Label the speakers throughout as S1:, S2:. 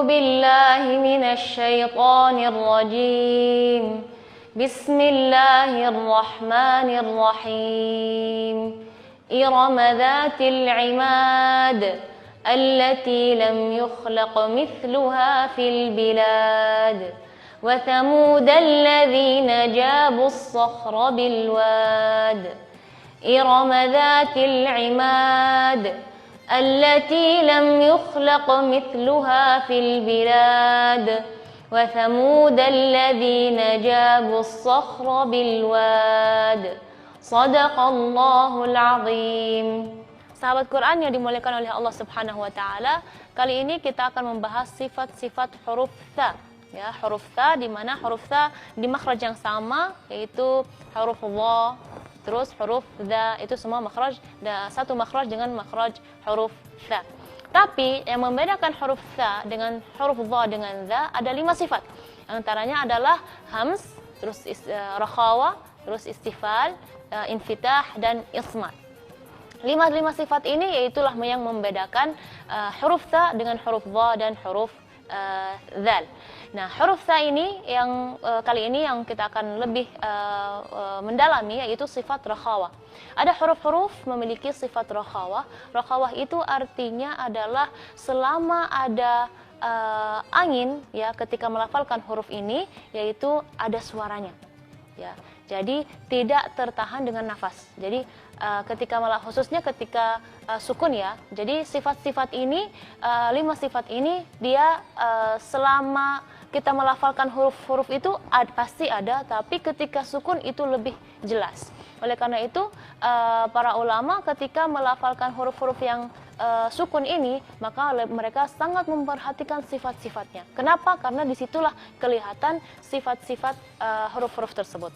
S1: بالله من الشيطان الرجيم بسم الله الرحمن الرحيم إرم ذات العماد التي لم يخلق مثلها في البلاد وثمود الذين جابوا الصخر بالواد إرم ذات العماد التي لم يخلق مثلها في البلاد وثمود الذين جابوا الصخر بالواد صدق الله العظيم. Sahabat Quran yang dimuliakan oleh Allah Subhanahu wa taala, kali ini kita akan membahas sifat-sifat huruf tha. Ya, huruf tha di mana huruf tha di makhraj yang sama, yaitu huruf dha, terus huruf dha, itu semua makhraj satu makhraj dengan makhraj huruf tha. Tapi yang membedakan huruf tha dengan huruf dha dengan dha ada 5 sifat. Antaranya adalah hams, terus rakhawa, terus istifal, infitah dan ismat. 5 sifat ini yaitulah yang membedakan huruf tha dengan huruf dha dan huruf dzal. Nah, huruf tha ini yang kali ini yang kita akan lebih mendalami yaitu sifat rakhawah. Ada huruf-huruf memiliki sifat rakhawah. Rakhawah itu artinya adalah selama ada angin ya ketika melafalkan huruf ini, yaitu ada suaranya. Ya. Jadi tidak tertahan dengan nafas. Jadi khususnya ketika sukun ya. Jadi sifat-sifat ini 5 sifat ini dia selama kita melafalkan huruf-huruf itu pasti ada, tapi ketika sukun itu lebih jelas. Oleh karena itu para ulama ketika melafalkan huruf-huruf yang sukun ini, maka mereka sangat memperhatikan sifat-sifatnya. Kenapa? Karena disitulah kelihatan sifat-sifat huruf-huruf tersebut.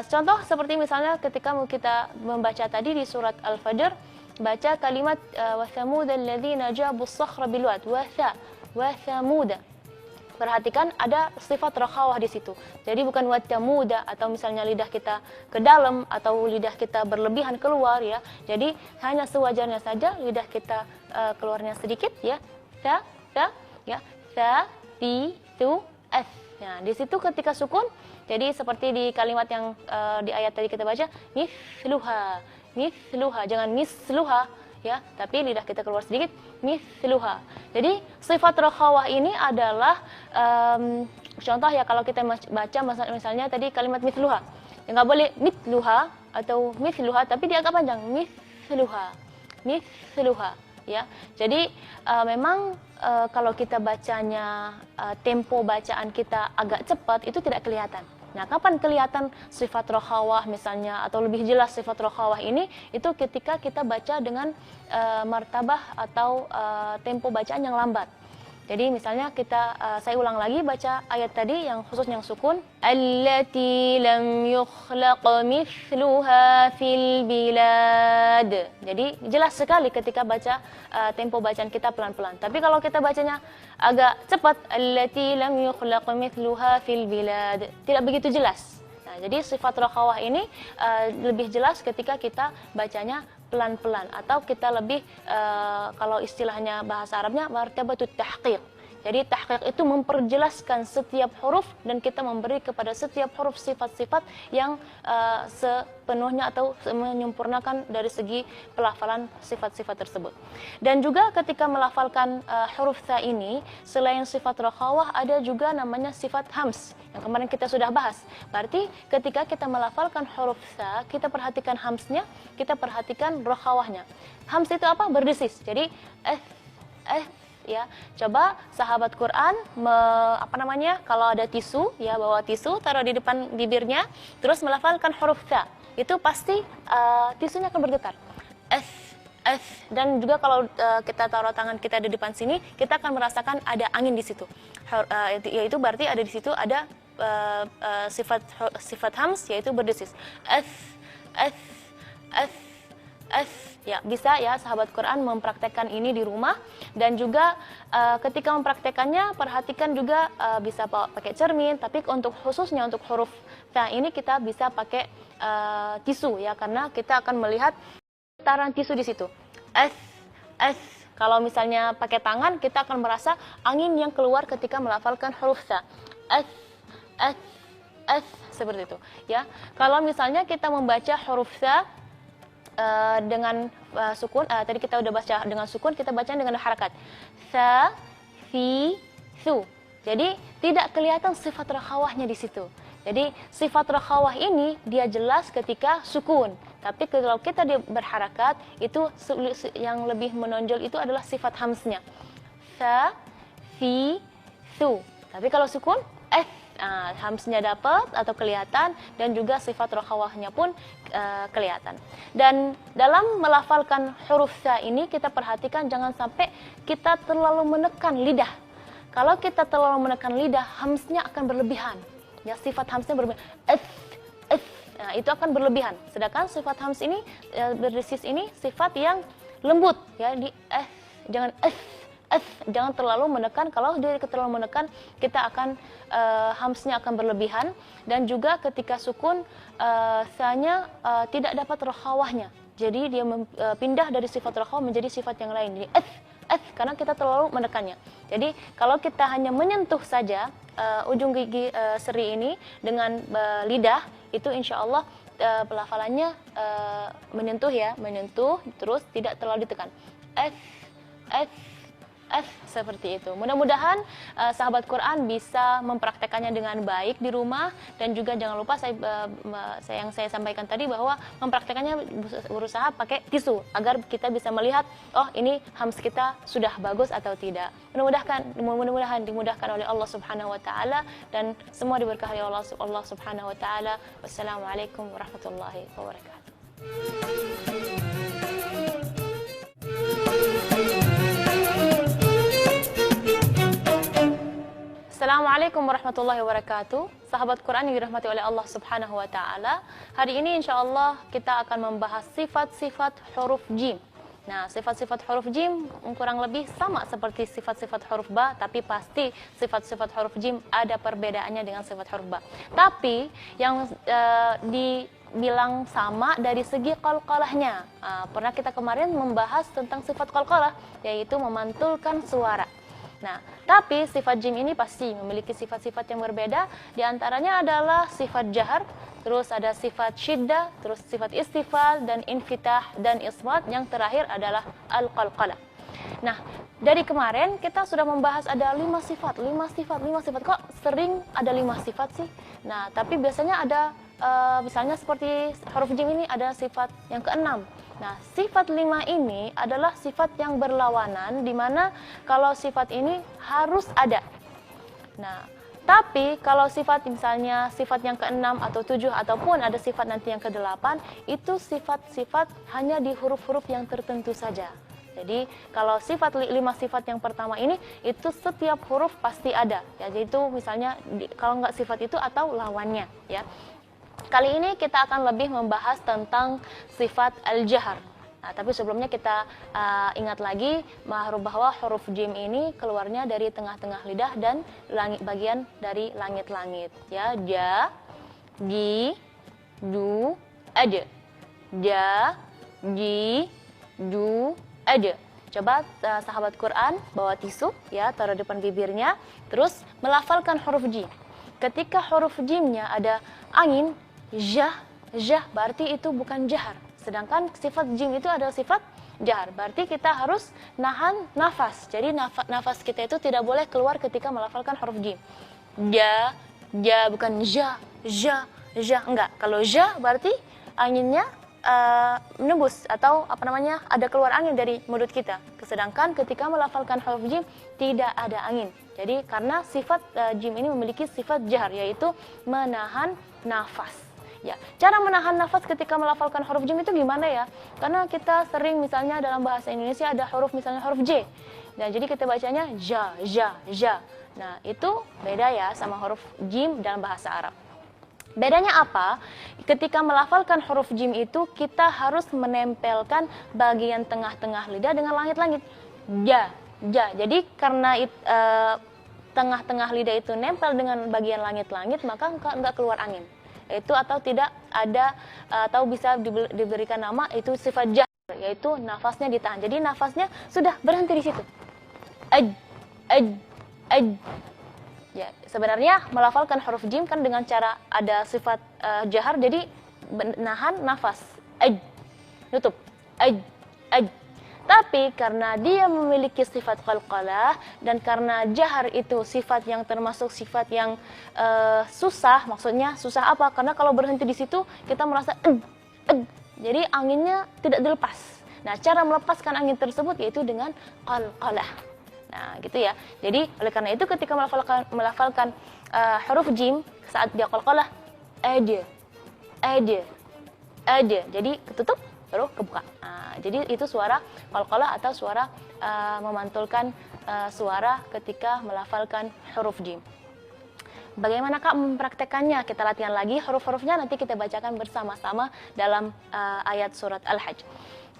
S1: Contoh seperti misalnya ketika kita membaca tadi di surat Al-Fajr, baca kalimat wa thamud alladzina jabu as-sakhra bil wad, wa thamud. Perhatikan ada sifat rakhawah di situ. Jadi bukan wa tamuda atau misalnya lidah kita ke dalam atau lidah kita berlebihan keluar ya. Jadi hanya sewajarnya saja lidah kita keluarnya sedikit ya. Tha ya. Tha ti tu as. Nah, di situ ketika sukun, jadi seperti di kalimat yang di ayat tadi kita baca, mithluha, jangan misluha ya, tapi lidah kita keluar sedikit, mithluha. Jadi sifat rakhawah ini adalah contoh ya, kalau kita baca misalnya tadi kalimat mithluha, ya nggak boleh mithluha atau mithluha, tapi dia agak panjang, mithluha ya. Jadi memang kalau kita bacanya tempo bacaan kita agak cepat itu tidak kelihatan. Nah, kapan kelihatan sifat rakhawah misalnya atau lebih jelas sifat rakhawah ini? Itu ketika kita baca dengan martabah atau tempo bacaan yang lambat. Jadi misalnya saya ulang lagi baca ayat tadi yang khusus yang sukun, allati lam yukhlaq mithluha fil bilad. Jadi jelas sekali ketika baca tempo bacaan kita pelan-pelan. Tapi kalau kita bacanya agak cepat, allati lam yukhlaq mithluha fil bilad, tidak begitu jelas. Nah, jadi sifat rakhawah ini lebih jelas ketika kita bacanya pelan-pelan, atau kita lebih kalau istilahnya bahasa Arabnya martabatut tahqiq. Jadi tahqiq itu memperjelaskan setiap huruf dan kita memberi kepada setiap huruf sifat-sifat yang sepenuhnya atau menyempurnakan dari segi pelafalan sifat-sifat tersebut. Dan juga ketika melafalkan huruf tha ini, selain sifat rakhawah ada juga namanya sifat hams yang kemarin kita sudah bahas. Berarti ketika kita melafalkan huruf tha, kita perhatikan hamsnya, kita perhatikan rakhawahnya. Hams itu apa? Berdesis. Jadi ya, coba sahabat Quran kalau ada tisu ya, bawa tisu, taruh di depan bibirnya, terus melafalkan huruf tha, itu pasti tisunya akan bergetar. Dan juga kalau kita taruh tangan kita di depan sini, kita akan merasakan ada angin di situ. Yaitu berarti ada di situ ada sifat hams, yaitu berdesis. Ya, bisa ya sahabat Quran mempraktekkan ini di rumah, dan juga ketika mempraktekannya perhatikan juga bisa pakai cermin, tapi khususnya untuk huruf tha ini kita bisa pakai tisu ya, karena kita akan melihat getaran tisu di situ. Kalau misalnya pakai tangan, kita akan merasa angin yang keluar ketika melafalkan huruf tha. Ath, seperti itu. Ya, kalau misalnya kita membaca huruf tha dengan sukun, tadi kita udah baca dengan sukun, kita baca dengan harakat. Tha, fi, thu. Jadi tidak kelihatan sifat rakhawahnya di situ. Jadi sifat rakhawah ini dia jelas ketika sukun. Tapi kalau kita berharakat, itu yang lebih menonjol itu adalah sifat hamznya. Tha, fi, thu. Tapi kalau sukun, hamznya dapat atau kelihatan, dan juga sifat rakhawahnya pun kelihatan. Dan dalam melafalkan huruf tha ini kita perhatikan jangan sampai kita terlalu menekan lidah. Kalau kita terlalu menekan lidah, hamznya akan berlebihan. Ya, sifat hamznya berlebihan. Nah, itu akan berlebihan. Sedangkan sifat hamz ini berdesis ini sifat yang lembut, ya, di jangan jangan terlalu menekan. Kalau dia terlalu menekan, kita akan hamznya akan berlebihan, dan juga ketika sukun sa-nya tidak dapat rakhawahnya. Jadi dia pindah dari sifat rakhawah menjadi sifat yang lain. Jadi karena kita terlalu menekannya. Jadi kalau kita hanya menyentuh saja ujung gigi seri ini dengan lidah, itu insya Allah pelafalannya menyentuh, ya, menyentuh terus tidak terlalu ditekan. Seperti itu. Mudah-mudahan sahabat Quran bisa mempraktekannya dengan baik di rumah, dan juga jangan lupa yang saya sampaikan tadi bahwa mempraktekannya berusaha pakai tisu agar kita bisa melihat, oh ini hamz kita sudah bagus atau tidak. Mudah-mudahan dimudahkan oleh Allah Subhanahu wa taala, dan semua diberkahi oleh Allah Subhanahu wa taala. Wassalamualaikum warahmatullahi wabarakatuh. Assalamualaikum warahmatullahi wabarakatuh. Sahabat Quran yang dirahmati oleh Allah Subhanahu wa taala. Hari ini insyaallah kita akan membahas sifat-sifat huruf jim. Nah, sifat-sifat huruf jim kurang lebih sama seperti sifat-sifat huruf ba, tapi pasti sifat-sifat huruf jim ada perbedaannya dengan sifat huruf ba. Tapi yang dibilang sama dari segi qalqalahnya. Pernah kita kemarin membahas tentang sifat qalqalah, yaitu memantulkan suara. Nah, tapi sifat jim ini pasti memiliki sifat-sifat yang berbeda. Di antaranya adalah sifat jahar, terus ada sifat syiddah, terus sifat istifal dan infitah dan isbat. Yang terakhir adalah al-qalqalah. Nah, dari kemarin kita sudah membahas ada 5 sifat. Kok sering ada 5 sifat sih? Nah, tapi biasanya ada misalnya seperti huruf jim ini ada sifat yang ke-6. Nah, sifat 5 ini adalah sifat yang berlawanan, di mana kalau sifat ini harus ada. Nah, tapi kalau sifat misalnya sifat yang ke-6 atau 7 ataupun ada sifat nanti yang ke-8, itu sifat-sifat hanya di huruf-huruf yang tertentu saja. Jadi kalau sifat 5 sifat yang pertama ini, itu setiap huruf pasti ada. Ya, yaitu misalnya kalau nggak sifat itu atau lawannya, ya. Kali ini kita akan lebih membahas tentang sifat al-jahar. Nah, tapi sebelumnya kita ingat lagi bahwa huruf jim ini keluarnya dari tengah-tengah lidah dan bagian dari langit-langit. Ya, ja, ji, ju, aja. Ja, ji, ju, aja. Coba sahabat Quran bawa tisu, ya, taruh depan bibirnya, terus melafalkan huruf jim. Ketika huruf jimnya ada angin, jah berarti itu bukan jahar. Sedangkan sifat jim itu adalah sifat jahar. Berarti kita harus nahan nafas. Jadi nafas kita itu tidak boleh keluar ketika melafalkan huruf jim. Ja, bukan ja, enggak. Kalau ja berarti anginnya menembus atau ada keluar angin dari mulut kita. Sedangkan ketika melafalkan huruf jim tidak ada angin. Jadi karena sifat jim ini memiliki sifat jahar, yaitu menahan nafas. Ya, cara menahan nafas ketika melafalkan huruf jim itu gimana ya? Karena kita sering misalnya dalam bahasa Indonesia ada huruf misalnya huruf J. Nah, jadi kita bacanya ja. Nah, itu beda ya sama huruf jim dalam bahasa Arab. Bedanya apa? Ketika melafalkan huruf jim itu kita harus menempelkan bagian tengah-tengah lidah dengan langit-langit. Ja. Jadi karena tengah-tengah lidah itu nempel dengan bagian langit-langit, maka enggak keluar angin. Itu atau tidak ada atau bisa diberikan nama itu sifat jah. yaitu nafasnya ditahan. Jadi nafasnya sudah berhenti di situ. Aj, aj, aj. Ya, sebenarnya melafalkan huruf jim kan dengan cara ada sifat jahar, jadi menahan nafas. Aj, tutup. Aj, aj. Tapi karena dia memiliki sifat qalqalah dan karena jahar itu sifat yang termasuk sifat yang susah, maksudnya susah apa? Karena kalau berhenti di situ kita merasa jadi anginnya tidak dilepas. Nah, cara melepaskan angin tersebut yaitu dengan qalqalah. Nah, gitu ya. Jadi oleh karena itu ketika melafalkan huruf jim saat dia qalqalah ada. Jadi ketutup baru kebuka. Nah, jadi itu suara qalqalah atau suara memantulkan suara ketika melafalkan huruf jim. Bagaimana Kak mempraktekannya? Kita latihan lagi huruf-hurufnya, nanti kita bacakan bersama-sama dalam ayat surat Al-Hajj.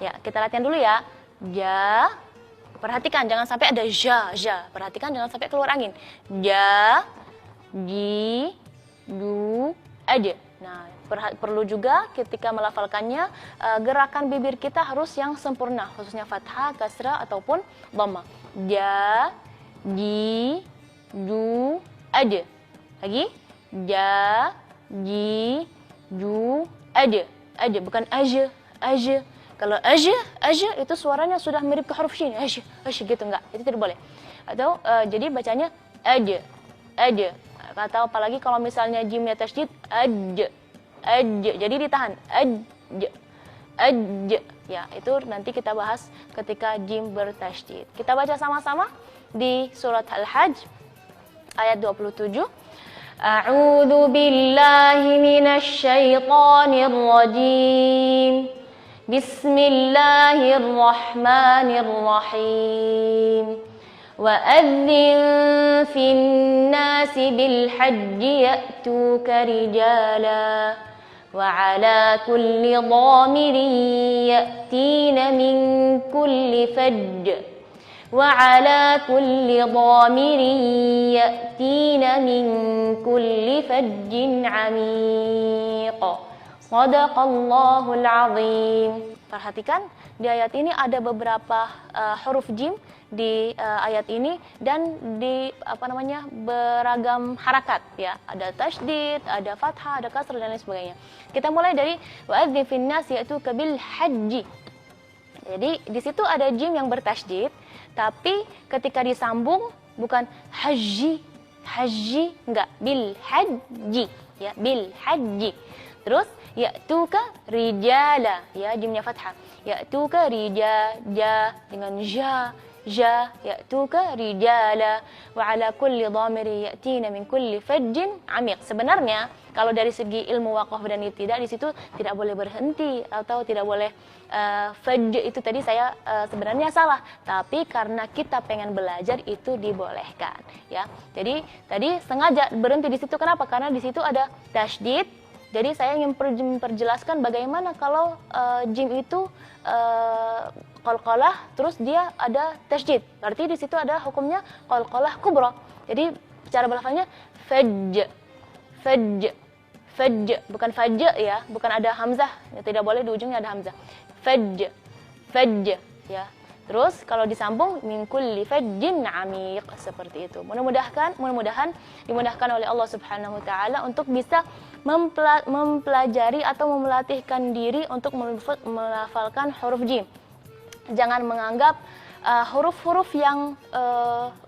S1: Ya, kita latihan dulu ya. Ja. Perhatikan jangan sampai ada ja. Perhatikan jangan sampai keluar angin. Ja, ji, du, aja. Nah, perlu juga ketika melafalkannya gerakan bibir kita harus yang sempurna, khususnya fathah, kasrah ataupun dhamma. Ja, ji, du, aja. Lagi. Ja, ji, du, aja. Bukan aja. Kalau aja itu suaranya sudah mirip ke huruf shin. Aja gitu enggak. Itu tidak boleh. Atau jadi bacanya aja. Atau apalagi kalau misalnya jimnya tasydid aja. Jadi ditahan. Aja. Ya, itu nanti kita bahas ketika jim bertasydid. Kita baca sama-sama di surat Al-Hajj ayat 27. A'udzu billahi minasy syaithanir rajim. Bismillahirrahmanirrahim. وأذن في الناس بالحج يأتوك رجالا وعلى كل ضامر يأتين من كل فج عميق صدق الله العظيم. Perhatikan di ayat ini ada beberapa huruf jim di ayat ini dan di beragam harakat ya. Ada tasydid, ada fathah, ada kasrah dan lain sebagainya. Kita mulai dari wa'adzin finnas yaitu kabil haji. Jadi di situ ada jim yang bertasydid, tapi ketika disambung bukan haji enggak, bil haji ya, bil haji. Terus ya'tuka rijala ya, jimnya fathah. Ya'tuka rija dengan ja ya'tuka rijala wa ala kulli dhamiri ya'tina min kulli fajjin amiq. Sebenarnya kalau dari segi ilmu waqaf dan ibtida di situ tidak boleh berhenti atau tidak boleh fajj itu tadi saya sebenarnya salah, tapi karena kita pengen belajar itu dibolehkan ya. Jadi tadi sengaja berhenti di situ, kenapa? Karena di situ ada tasydid. Jadi saya ingin memperjelaskan bagaimana kalau jim itu qalqalah terus dia ada tasydid. Berarti di situ ada hukumnya qalqalah kubra. Jadi cara belafalnya fajj, bukan fajj ya, bukan ada hamzah. Ya, tidak boleh di ujungnya ada hamzah. Fajj ya. Terus kalau disambung min kulli fajjin amiq, seperti itu. Mudah-mudahan dimudahkan oleh Allah Subhanahu wa taala untuk bisa mempelajari atau melatihkan diri untuk melafalkan huruf jim. Jangan menganggap huruf-huruf yang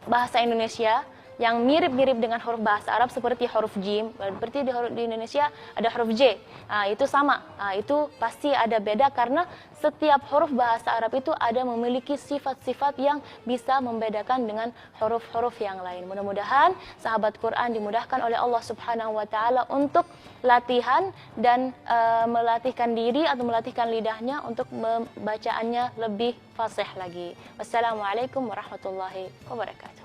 S1: bahasa Indonesia yang mirip-mirip dengan huruf bahasa Arab seperti huruf jim, berarti di Indonesia ada huruf j. Nah, itu sama. Nah, itu pasti ada beda karena setiap huruf bahasa Arab itu ada memiliki sifat-sifat yang bisa membedakan dengan huruf-huruf yang lain. Mudah-mudahan sahabat Quran dimudahkan oleh Allah Subhanahu wa taala untuk latihan dan melatihkan diri atau melatihkan lidahnya untuk membacaannya lebih fasih lagi. Wassalamualaikum warahmatullahi wabarakatuh.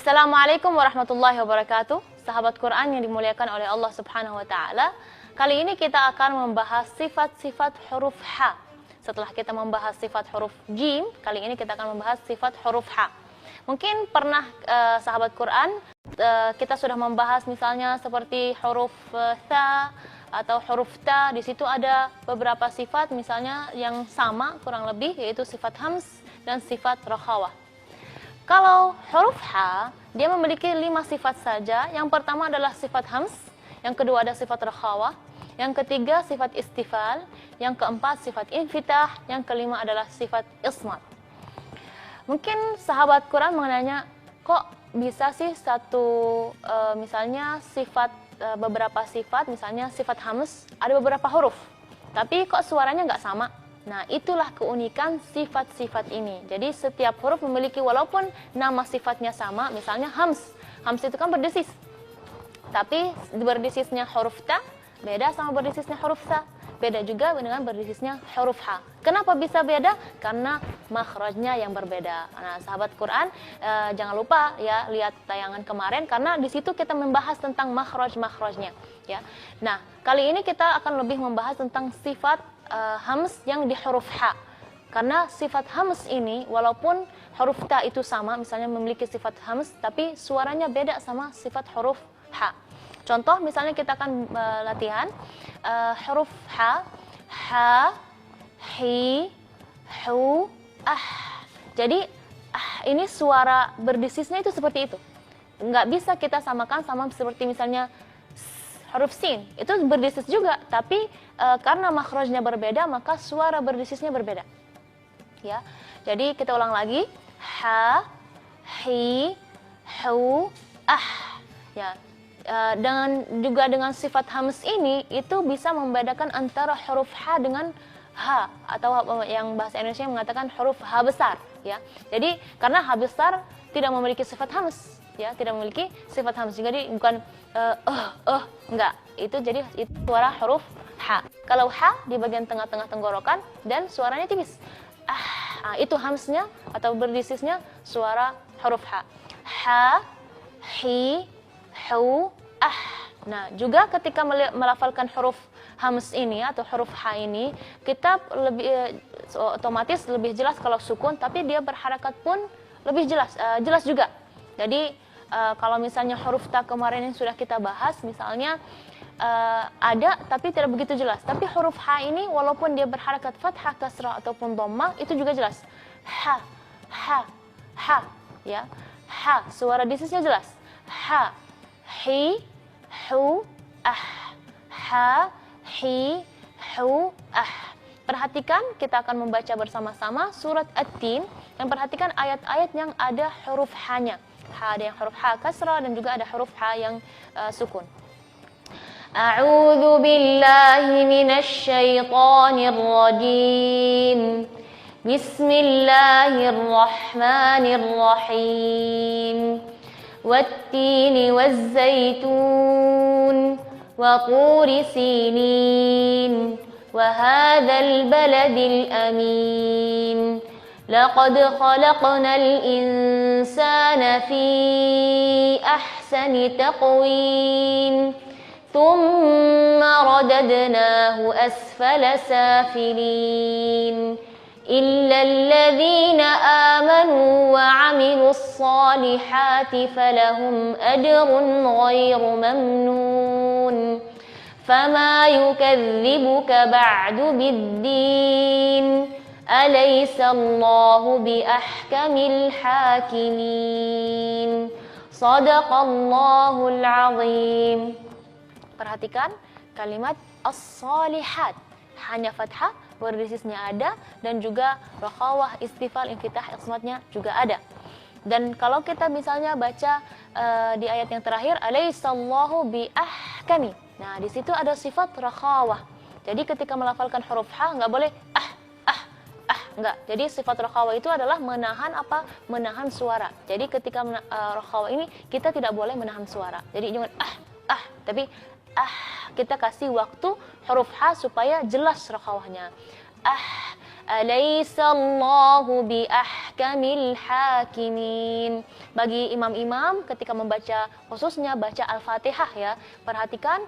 S1: Assalamualaikum warahmatullahi wabarakatuh. Sahabat Quran yang dimuliakan oleh Allah Subhanahu wa taala. Kali ini kita akan membahas sifat-sifat huruf ha. Setelah kita membahas sifat huruf jim, kali ini kita akan membahas sifat huruf ha. Mungkin pernah sahabat Quran kita sudah membahas misalnya seperti huruf tha atau huruf ta, di situ ada beberapa sifat misalnya yang sama kurang lebih, yaitu sifat hams dan sifat rakhawah. Kalau huruf ha, dia memiliki 5 sifat saja. Yang pertama adalah sifat hams, yang kedua ada sifat rakhawah, yang ketiga sifat istifal, yang keempat sifat infitah, yang kelima adalah sifat ismat. Mungkin sahabat Quran menanya, kok bisa sih misalnya beberapa sifat, misalnya sifat hams ada beberapa huruf, tapi kok suaranya nggak sama? Nah, itulah keunikan sifat-sifat ini. Jadi setiap huruf memiliki, walaupun nama sifatnya sama, misalnya hams itu kan berdesis, tapi berdesisnya huruf ta beda sama berdesisnya huruf sa, beda juga dengan berdesisnya huruf ha. Kenapa bisa beda? Karena makhrajnya yang berbeda. Nah, sahabat Quran, jangan lupa ya lihat tayangan kemarin, karena di situ kita membahas tentang makhrajnya ya. Nah, kali ini kita akan lebih membahas tentang sifat hams yang di huruf ha. Karena sifat hams ini walaupun huruf ta itu sama, misalnya memiliki sifat hams, tapi suaranya beda sama sifat huruf ha. Contoh misalnya kita akan latihan huruf ha, hi, hu, ah. Jadi ini suara berdesisnya itu seperti itu. Nggak bisa kita samakan sama seperti misalnya huruf sin, itu berdesis juga, tapi karena makhrajnya berbeda, maka suara berdesisnya berbeda. Ya, jadi kita ulang lagi, ha, hi, hu, ah. Ya, dengan sifat hams ini itu bisa membedakan antara huruf ha dengan ha, atau yang bahasa Indonesia mengatakan huruf ha besar. Ya, jadi karena ha besar tidak memiliki sifat hams, ya, tidak memiliki sifat hams, jadi bukan enggak, itu jadi itu suara huruf ha. Kalau ha di bagian tengah-tengah tenggorokan dan suaranya tipis, itu hamsnya atau berdesisnya suara huruf ha. Ha, hi, hu, ah. Nah, juga ketika melafalkan huruf hams ini atau huruf ha ini, kita lebih otomatis lebih jelas kalau sukun, tapi dia berharakat pun lebih jelas juga. Jadi kalau misalnya huruf ta kemarin yang sudah kita bahas, misalnya ada tapi tidak begitu jelas. Tapi huruf ha ini walaupun dia berharakat fathah, kasrah ataupun dhammah, itu juga jelas. Ha, ya. Ha, suara desisnya jelas. Ha, hi, hu, ah. Ha, hi, hu, ah. Perhatikan, kita akan membaca bersama-sama surat At-Tin, dan perhatikan ayat-ayat yang ada huruf ha-nya. Ada yang huruf ha kasrah dan juga ada huruf ha yang sukun. A'udzu billahi minasy syaithanir rajim. Bismillahirrahmanirrahim. Wat-tini waz-zaitun wa turi sinin wa hadzal baladil amin. لقد خلقنا الإنسان في أحسن تقويم ثم رددناه أسفل سافلين إلا الذين آمنوا وعملوا الصالحات فلهم أجر غير ممنون فما يكذبك بعد بالدين Alaihissallahu bi ahkamil hakimin. Sadaqallahul azim. Perhatikan kalimat as-salihat, hanya fathah, berdesisnya ada, dan juga rakhawah, istifal, infitah, ismatnya juga ada. Dan kalau kita misalnya baca di ayat yang terakhir, alaihissallahu bi ahkami. Nah, di situ ada sifat rakhawah. Jadi ketika melafalkan huruf ha nggak boleh enggak. Jadi sifat rakhawah itu adalah menahan menahan suara. Jadi ketika rakhawah ini kita tidak boleh menahan suara. Jadi jangan tapi kita kasih waktu huruf ha supaya jelas rakhawahnya. Alaihissallahu bi ahkamil hakimin. Bagi imam-imam ketika membaca, khususnya baca Al-Fatihah ya, perhatikan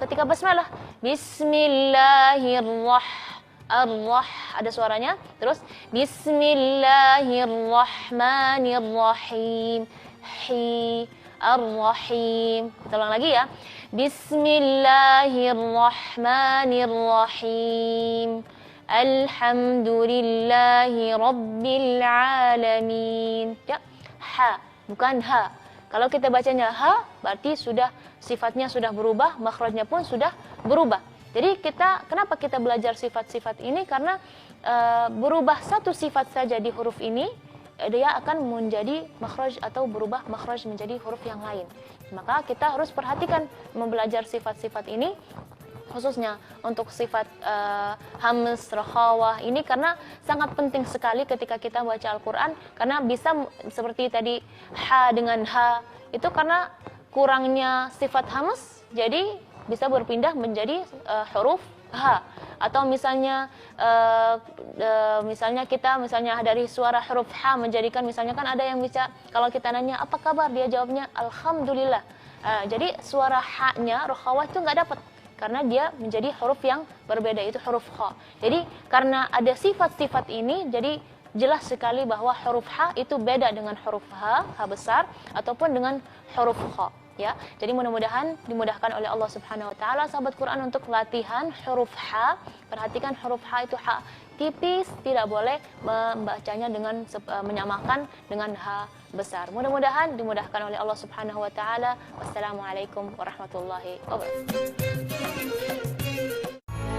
S1: ketika basmalah, bismillahirrahmanirrahim, ada suaranya. Terus bismillahirrahmanirrahim. Ar-Rahim. Kita ulang lagi ya. Bismillahirrahmanirrahim. Alhamdulillahi Rabbil Alamin. Ya, ha, bukan ha. Kalau kita bacanya ha, berarti sudah sifatnya sudah berubah, makhrajnya pun sudah berubah. Jadi kenapa kita belajar sifat-sifat ini? Karena berubah satu sifat saja di huruf ini, dia akan menjadi makhraj atau berubah makhraj menjadi huruf yang lain. Maka kita harus perhatikan membelajar sifat-sifat ini, khususnya untuk sifat hamz, rakhawah ini, karena sangat penting sekali ketika kita baca Al-Quran, karena bisa seperti tadi ha dengan ha, itu karena kurangnya sifat hamz, jadi bisa berpindah menjadi huruf ha. Atau misalnya kita dari suara huruf ha menjadikan, misalnya kan ada yang bisa kalau kita nanya apa kabar, dia jawabnya alhamdulillah. Jadi suara ha-nya rakhawah itu nggak dapat karena dia menjadi huruf yang berbeda, itu huruf kha. Jadi karena ada sifat-sifat ini, jadi jelas sekali bahwa huruf ha itu beda dengan huruf ha besar ataupun dengan huruf kha. Ya, jadi mudah-mudahan dimudahkan oleh Allah Subhanahu wa taala sahabat Quran untuk latihan huruf ha. Perhatikan huruf ha itu ha tipis, tidak boleh membacanya dengan menyamakan dengan ha besar. Mudah-mudahan dimudahkan oleh Allah Subhanahu wa taala. Wassalamualaikum warahmatullahi wabarakatuh.